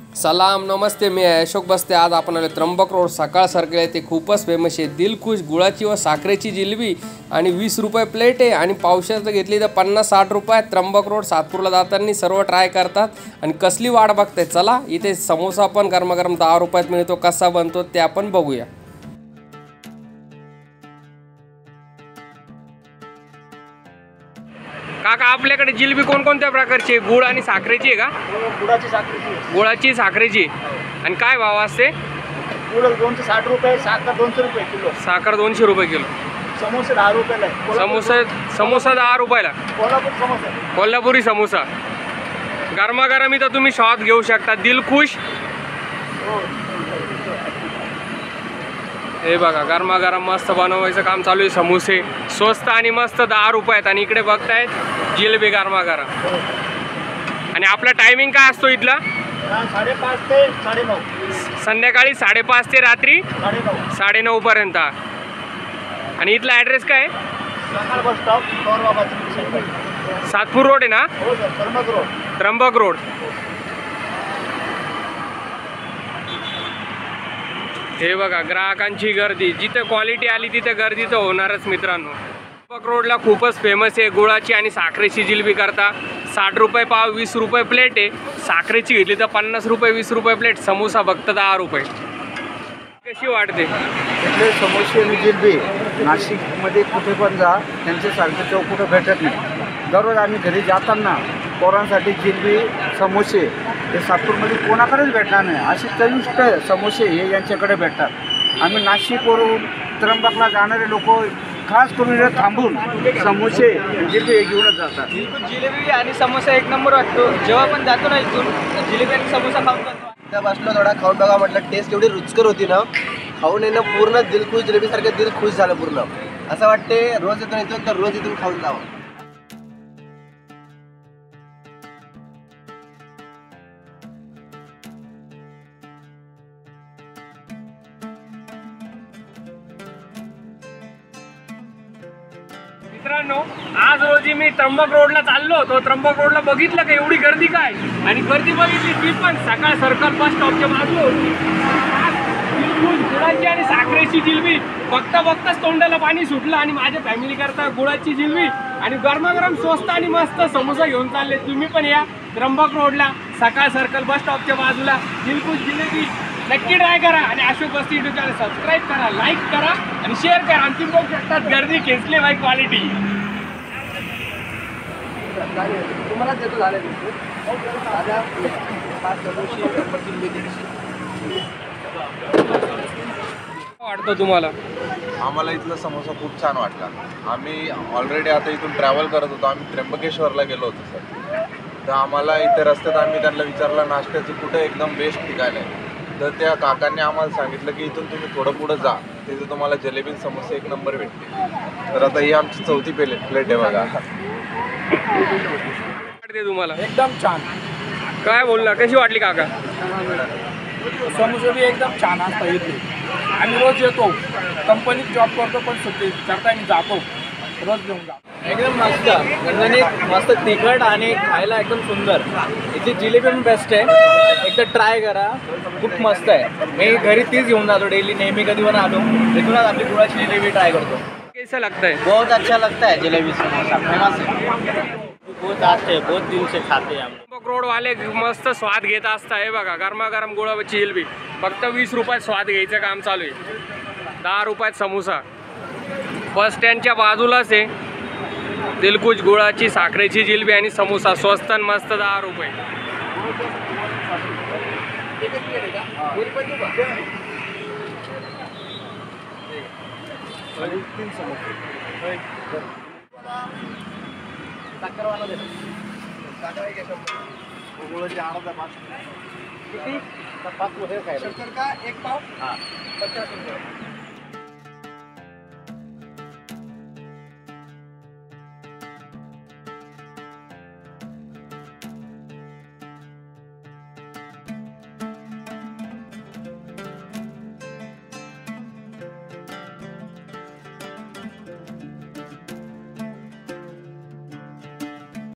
सलाम नमस्ते, मी अशोक बस्ते। आज आपण आलो त्र्यंबक रोड सकाळ सर्कल येथे खूपच फेमस आहे दिलखुश गुळाची व साखरेची जिलेबी आणि 20 रुपये प्लेट आहे आणि पावशेर घेतली तर 50-60 रुपये। त्र्यंबक रोड सातपूरला जाताना सर्व ट्राय करतात आणि कसली वाट बघताय। चला इथे समोसा पण गरमागरम 10 रुपयात मिळतो, कसा बनतो ते आपण बघूया। काका आपल्याकडे जिलेबी कोणकोणत्या प्रकारची आहे? गुळ आणि साखरेची आहे का? गुळाची साखरेची। आणि काय भाव असते? गुळ 260 रुपये, साखर 200 रुपये किलो। साखर 200 रुपये किलो। समोसे 10 रुपयाला। समोसा 10 रुपयाला। कोल्हापुरी समोसा गरमागरम इथं तुम्ही स्वाद घेऊ शकता। दिलखुश हे बघा गरमागरम मस्त बनवायचं काम चालू आहे। समोसे स्वस्त आणि मस्त 10 रुपयात आणि इकडे बघतायत जिलेबी गरमागरम। आणि आपला टायमिंग काय असतो इथला? 5:30 ते 9:30। संध्याकाळी 5:30 ते रात्री 9:30 पर्यंत। आणि इथला ॲड्रेस काय आहे? बस स्टॉप सातपूर रोड आहे ना? हो सर, त्र्यंबक रोड। हे बघा ग्राहकांची गर्दी, जिथे क्वालिटी आली तिथे गर्दी तर होणारच मित्रांनो। त्र्यंबक रोडला खूपच फेमस आहे गुळाची आणि साखरेची जिलेबी करता। 60 रुपये पाव, 20 रुपये प्लेट आहे। साखरेची घेतली तर 50 रुपये, 20 रुपये प्लेट। समोसा फक्त 10 रुपये। कशी वाटते? इथले समोसे आणि जिलेबी नाशिकमध्ये कुठे पण जा, त्यांच्यासारखं चव कुठं भेटत नाही। दररोज आम्ही घरी जाताना पोरांसाठी जिलेबी समोसे हे सातपूरमध्ये कोणाकडेच भेटणार नाही। असे चविष्ट समोसे हे यांच्याकडे भेटतात। आम्ही नाशिकवरून त्र्यंबकला जाणारे लोक खास करून इथे थांबून समोसे जिलेबी हे घेऊनच जातात। जिलेबी आणि समोसा एक नंबर वाटतो। जेव्हा पण जातो ना इथून जिलेबी आणि समोसा खाऊन जातो। त्या बसलो थोडा खाऊन बघा म्हटलं, टेस्ट एवढी रुचकर होती ना, खाऊन येणं पूर्ण दिलखुश जिलेबीसारखं दिल खुश झालं पूर्ण। असं वाटते रोज इथून येतो तर रोज इथून खाऊन जावं। मित्रांनो आज रोजी मी त्र्यंबक रोडला चाललो होतो। त्र्यंबक रोडला बघितलं का एवढी गर्दी काय, आणि गर्दी बघितली ती पण सकाळ सर्कल बस स्टॉपच्या बाजूला होती। गुळाची आणि साखरेची जिलेबी बघताच तोंडाला पाणी सुटलं आणि माझ्या फॅमिली करता गुळाची जिलेबी आणि गरमागरम स्वस्त आणि मस्त समोसा घेऊन चालले। तुम्ही पण या त्र्यंबक रोडला सकाळ सर्कल बस स्टॉपच्या बाजूला दिलखुश जिलेबी नक्की ट्राय करा। आणि अशोक बस्ती यूट्यूब चॅनल सबस्क्राईब करा, लाईक करा आणि शेअर करा। आणि तुम्ही बघू शकतात गर्दी खेचली बाई क्वालिटी। तुम्हाला देतो झालं वाटतं तुम्हाला? आम्हाला इथला समोसा खूप छान वाटला। आम्ही ऑलरेडी आता इथून ट्रॅव्हल करत होतो। आम्ही त्र्यंबकेश्वरला गेलो होतो सर। तर आम्हाला इथे रस्त्यात आम्ही त्यांना विचारलं नाश्त्याचं कुठे एकदम बेस्ट ठिकाण आहे, तर त्या काकांनी आम्हाला सांगितलं की इथून तुम्ही थोडं पुढं जा, तिथे तुम्हाला जलेबी समोसे एक नंबर भेटते। तर आता ही आमची 4थी प्लेट आहे बघा। तुम्हाला एकदम छान। काय बोलला, कशी वाटली काका? समोसे बी एकदम छान असतात इथे। आम्ही रोज येतो, कंपनीत जॉब करतो पण सुट्टी करताना जातो, रोज घेऊन जातो। एकदम मस्त झणझणीत, मस्त तिखट आणि खायला एकदम सुंदर। इथली जिलेबी पण बेस्ट आहे, एकदा ट्राय करा, खूप मस्त आहे। मी घरी तीच घेऊन जातो डेली, नेहमी कधी पण आलो तिथूनच आपली गुळाची जिलेबी ट्राय करतो। कैसा लगता है? बहुत अच्छा लगता है जलेबी समोसा, फेमस है, बहुत आते हैं, बहुत दिन से खाते हैं हम। त्र्यंबक रोड वाले मस्त स्वाद घेत असतात। हे बघा गरमागरम गुळाची जिलेबी फक्त 20 रुपयात स्वाद घ्यायचं काम चालू आहे। 10 रुपयात समोसा। बस स्टँडच्या बाजूलाच आहे दिलखुश गुळाची साखरेची जिलेबी आणि समोसा, स्वस्त आणि मस्त 10 रुपये। साखरवाला दे, साखर आहे का? गुळाची अर्धा 5 किती? 5 हे खायला शंकर का 1 पाव? हां 50 रुपये।